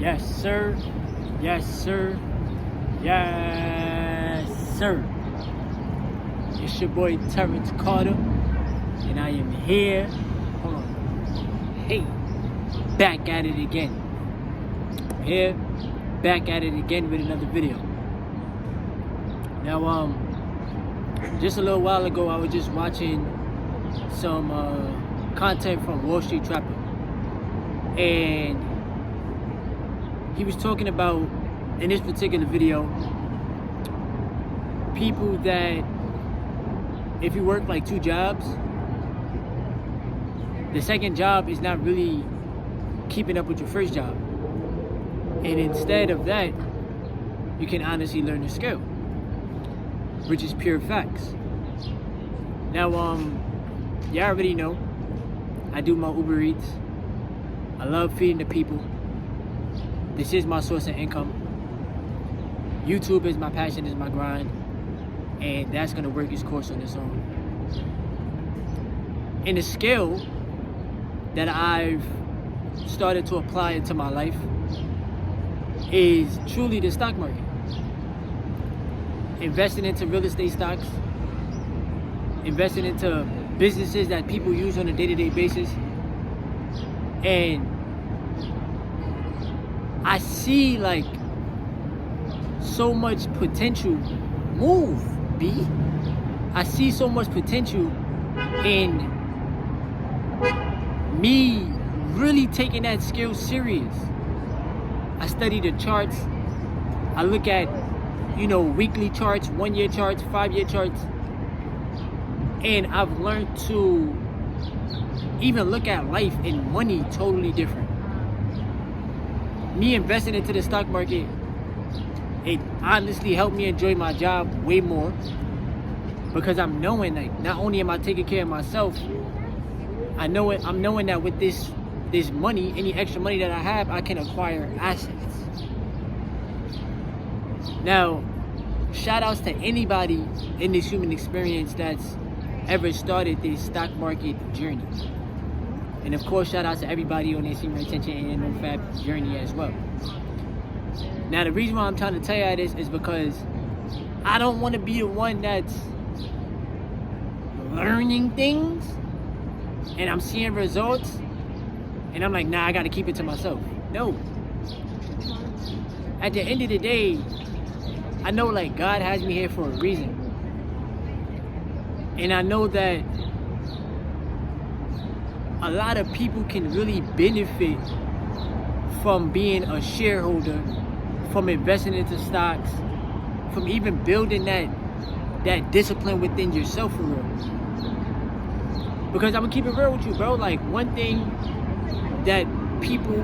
Yes, sir. Yes, sir. Yes, sir. It's your boy Terrence Carter, and I am here. Hold on. Hey, back at it again. Here, back at it again with another video. Now, just a little while ago, I was just watching some content from Wall Street Trapper, and he was talking about, in this particular video, people that if you work like 2 jobs, the second job is not really keeping up with your first job, and instead of that, you can honestly learn a skill, which is pure facts. Now, you already know I do my Uber Eats. I love feeding the people. This is my source of income. YouTube is my passion, is my grind, and that's gonna work its course on its own. And the skill that I've started to apply into my life is truly the stock market. Investing into real estate stocks, investing into businesses that people use on a day-to-day basis. And I see like so much potential I see so much potential in me really taking that skill serious. I study the charts. I look at, weekly charts, 1-year charts, 5-year charts. And I've learned to even look at life and money totally different. Me investing into the stock market, it honestly helped me enjoy my job way more, because I'm knowing that not only am I taking care of myself, I'm knowing that with this money, any extra money that I have, I can acquire assets. Now, shout outs to anybody in this human experience that's ever started this stock market journey. And of course, shout out to everybody on their Semen retention and NoFap journey as well. Now, the reason why I'm trying to tell you this is because I don't want to be the one that's learning things and I'm seeing results and I'm like, nah, I got to keep it to myself. No. At the end of the day, I know like God has me here for a reason. And I know that a lot of people can really benefit from being a shareholder, from investing into stocks, from even building that discipline within yourself for real. Because I'm gonna keep it real with you, bro. Like, one thing that people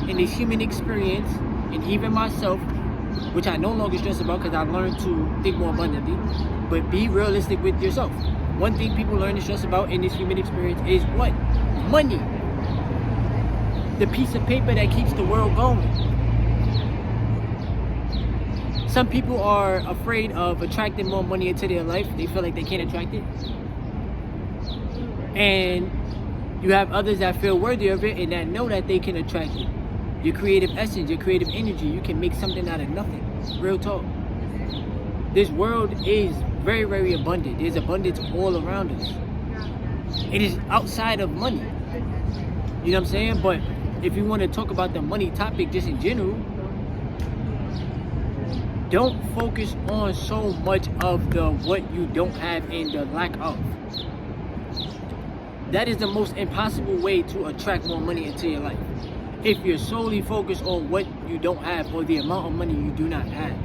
in this human experience, and even myself, which I no longer stress about because I've learned to think more abundantly, but be realistic with yourself. One thing people learn to stress about in this human experience is what? Money. The piece of paper that keeps the world going. Some people are afraid of attracting more money into their life. They feel like they can't attract it. And you have others that feel worthy of it and that know that they can attract it. Your creative essence, your creative energy, you can make something out of nothing. Real talk. This world is very, very abundant. There's abundance all around us. It is outside of money. You know what I'm saying? But if you want to talk about the money topic just in general, don't focus on so much of the what you don't have and the lack of. That is the most impossible way to attract more money into your life. If you're solely focused on what you don't have or the amount of money you do not have.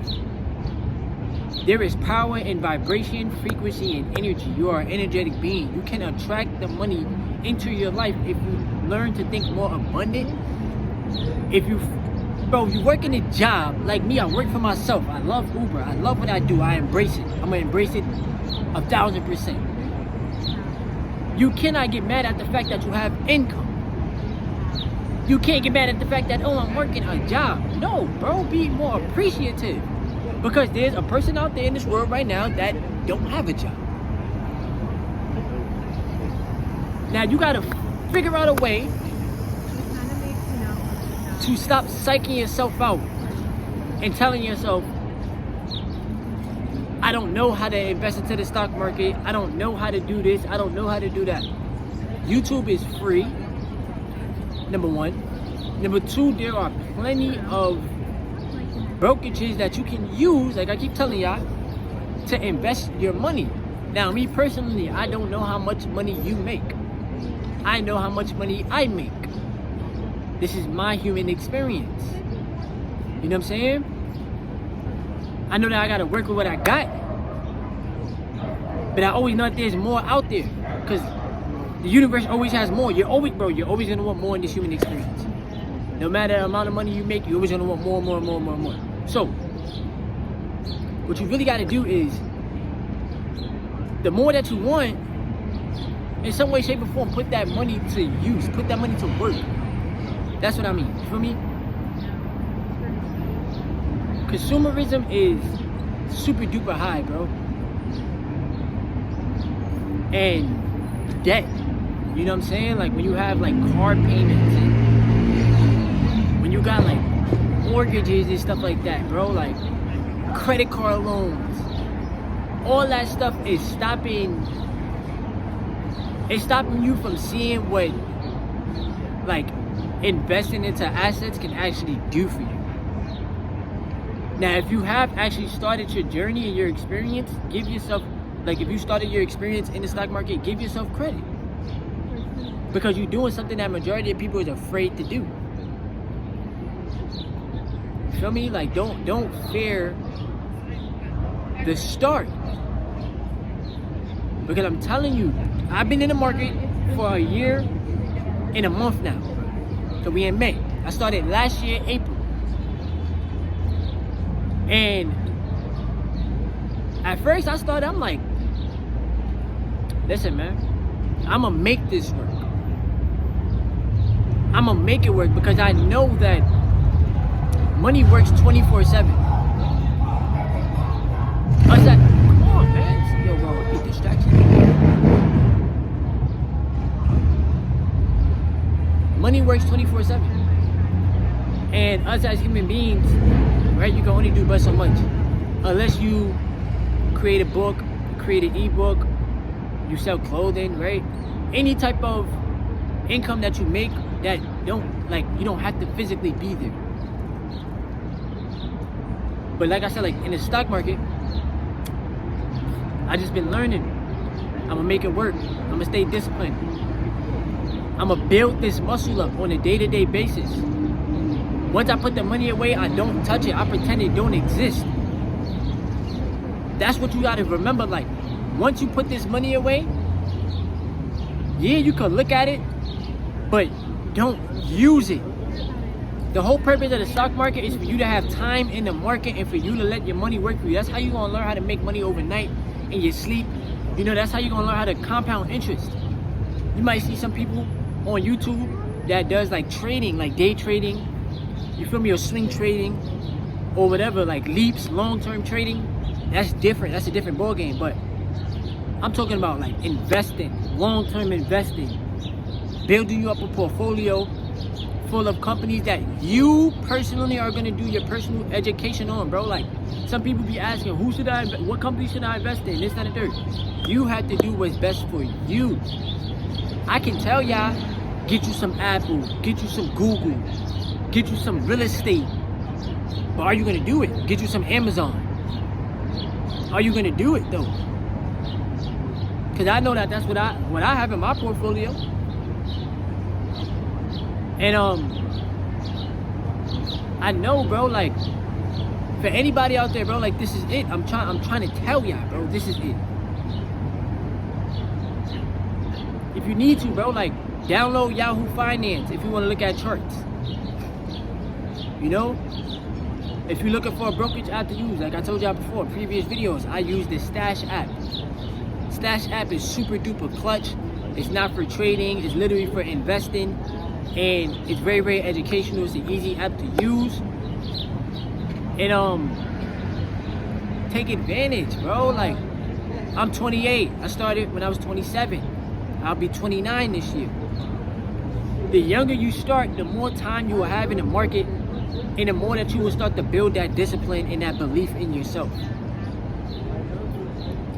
There is power in vibration, frequency, and energy. You are an energetic being. You can attract the money into your life if you learn to think more abundant. If you work in a job, like me, I work for myself. I love Uber. I love what I do. I embrace it. I'm going to embrace it 1,000%. You cannot get mad at the fact that you have income. You can't get mad at the fact that, I'm working a job. No, bro, be more appreciative. Because there's a person out there in this world right now that don't have a job. Now you gotta figure out a way to stop psyching yourself out and telling yourself, I don't know how to invest into the stock market. I don't know how to do this. I don't know how to do that. YouTube is free, number one. Number two, there are plenty of brokerages that you can use, like I keep telling y'all, to invest your money. Now, me personally, I don't know how much money you make. I know how much money I make. This is my human experience. You know what I'm saying? I know that I gotta work with what I got, but I always know that there's more out there, because the universe always has more. You're always gonna want more in this human experience. No matter the amount of money you make, you're always gonna want more, more, more, more, more. So, what you really gotta do is, the more that you want, in some way, shape, or form, put that money to use. Put that money to work. That's what I mean. You feel me? Consumerism is super duper high, bro. And debt. You know what I'm saying? Like when you have like car payments and when you got like mortgages and stuff like that, bro. Like credit card loans. All that stuff is stopping. It's stopping you from seeing what like investing into assets can actually do for you. Now, if you have actually started your journey and your experience, give yourself, like if you started your experience in the stock market, give yourself credit. Because you're doing something that majority of people is afraid to do. You feel me? Like don't fear the start. Because I'm telling you, I've been in the market for a year and a month now. So we in May. I started last year, April. And at first I started, I'm like, listen, man, I'm gonna make this work. I'm gonna make it work because I know that money works 24/7. I was like, come on, man. Yo, bro, be distracted. Money works 24/7. And us as human beings, right, you can only do but so much. Unless you create a book, create an ebook, you sell clothing, right? Any type of income that you make that you don't have to physically be there. But like I said, like in the stock market, I just been learning. I'm gonna make it work. I'm gonna stay disciplined. I'm gonna build this muscle up on a day-to-day basis. Once I put the money away, I don't touch it. I pretend it don't exist. That's what you gotta remember. Like, once you put this money away, yeah, you can look at it, but don't use it. The whole purpose of the stock market is for you to have time in the market and for you to let your money work for you. That's how you're gonna learn how to make money overnight in your sleep. You know, that's how you're gonna learn how to compound interest. You might see some people on YouTube that does like trading, like day trading, you feel me, or swing trading, or whatever, like leaps, long-term trading. That's different. That's a different ball game. But I'm talking about like investing, long-term investing, building you up a portfolio full of companies that you personally are gonna do your personal education on, bro. Like some people be asking, what company should I invest in? This, that, and third. You have to do what's best for you. I can tell y'all, get you some Apple, get you some Google, get you some real estate. But are you gonna do it? Get you some Amazon. Are you gonna do it though? Cause I know that that's what I have in my portfolio. And I know, bro, like for anybody out there, bro, like this is it. I'm trying to tell y'all, bro, this is it. If you need to, bro, like download Yahoo Finance if you want to look at charts. You know, if you're looking for a brokerage app to use, like I told y'all before, previous videos, I use the Stash app. Stash app is super duper clutch. It's not for trading. It's literally for investing. And it's very, very educational. It's an easy app to use. And take advantage, bro. Like, I'm 28. I started when I was 27. I'll be 29 this year. The younger you start, the more time you will have in the market, and the more that you will start to build that discipline and that belief in yourself.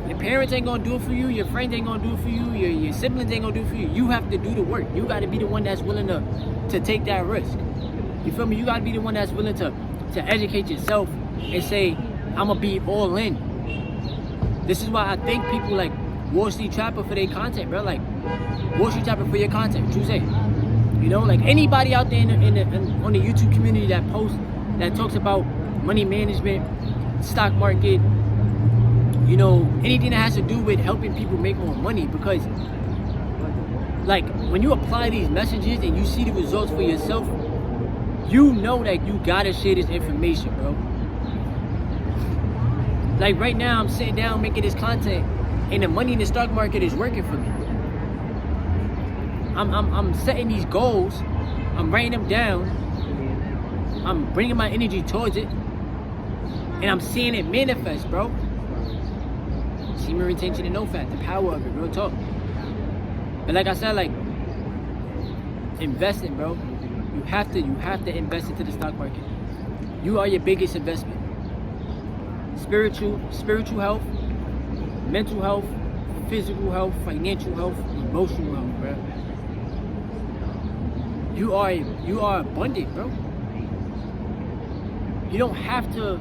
Your parents ain't gonna do it for you, your friends ain't gonna do it for you, your siblings ain't gonna do it for you. You have to do the work. You gotta be the one that's willing to take that risk. You feel me? You gotta be the one that's willing to educate yourself and say, I'm gonna be all in. This is why I thank people like Wall Street Trapper for their content, bro. Like, Wall Street Trapper for your content, what you say? You know, like anybody out there on the YouTube community that posts, that talks about money management, stock market, you know, anything that has to do with helping people make more money. Because, like, when you apply these messages and you see the results for yourself, you know that you gotta share this information, bro. Like right now, I'm sitting down making this content, and the money in the stock market is working for me. I'm setting these goals, I'm writing them down, I'm bringing my energy towards it, and I'm seeing it manifest, bro. Semen retention and no fat, the power of it, real talk. But like I said, like, investing, bro. You have to invest into the stock market. You are your biggest investment. Spiritual health, mental health, physical health, financial health, emotional health, bro. You are abundant, bro. You don't have to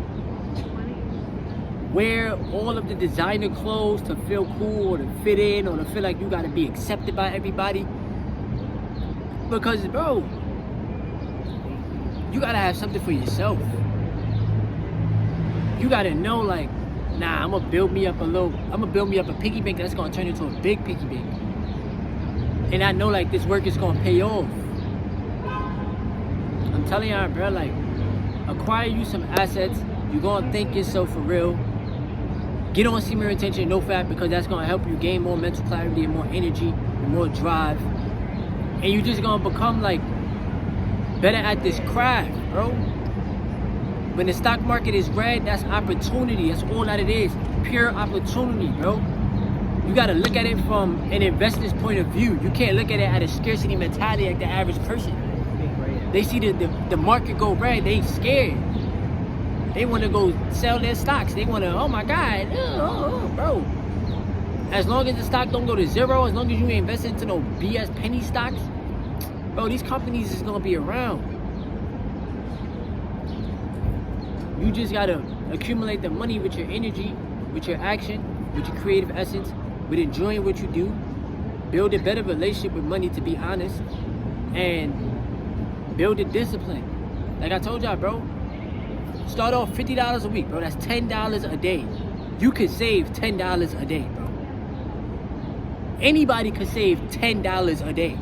wear all of the designer clothes to feel cool or to fit in or to feel like you gotta be accepted by everybody. Because, bro, you gotta have something for yourself. You gotta know, like, nah, I'm gonna build me up a piggy bank that's gonna turn into a big piggy bank. And I know, like, this work is gonna pay off. I'm telling y'all, bro, like, acquire you some assets. You're gonna thank yourself for real. Get on Semen retention, no fat, because that's gonna help you gain more mental clarity and more energy and more drive. And you're just gonna become, like, better at this craft, bro. When the stock market is red, that's opportunity. That's all that it is. Pure opportunity, bro. You gotta look at it from an investor's point of view. You can't look at it at a scarcity mentality like the average person. They see the market go red, they scared. They wanna go sell their stocks. They wanna, oh my God, bro. As long as the stock don't go to zero, as long as you ain't invest into no BS penny stocks, bro, these companies is gonna be around. You just gotta accumulate the money with your energy, with your action, with your creative essence, with enjoying what you do. Build a better relationship with money, to be honest, and build a discipline. Like I told y'all, bro, start off $50 a week, bro. That's $10 a day. You could save $10 a day, bro. Anybody could save $10 a day.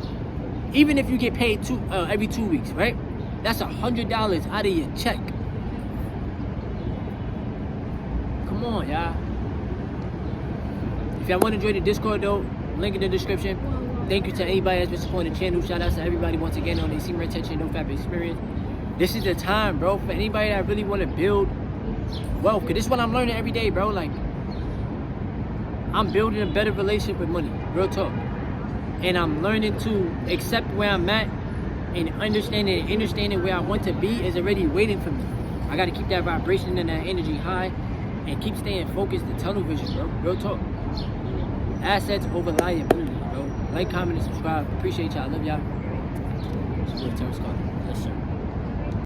Even if you get paid every 2 weeks, right? That's $100 out of your check. Come on, y'all. If y'all want to join the Discord, though, link in the description. Thank you to anybody that's been supporting the channel. Shout out to everybody once again on the Semen retention, no fat experience. This is the time, bro, for anybody that really want to build wealth. Because this is what I'm learning every day, bro. Like, I'm building a better relationship with money, real talk. And I'm learning to accept where I'm at, and understanding where I want to be is already waiting for me. I got to keep that vibration and that energy high and keep staying focused and tunnel vision, bro. Real talk. Assets over liability, bro. Like, comment, and subscribe. Appreciate y'all. Love y'all. It's your boy, Terrence Scott. Yes, sir.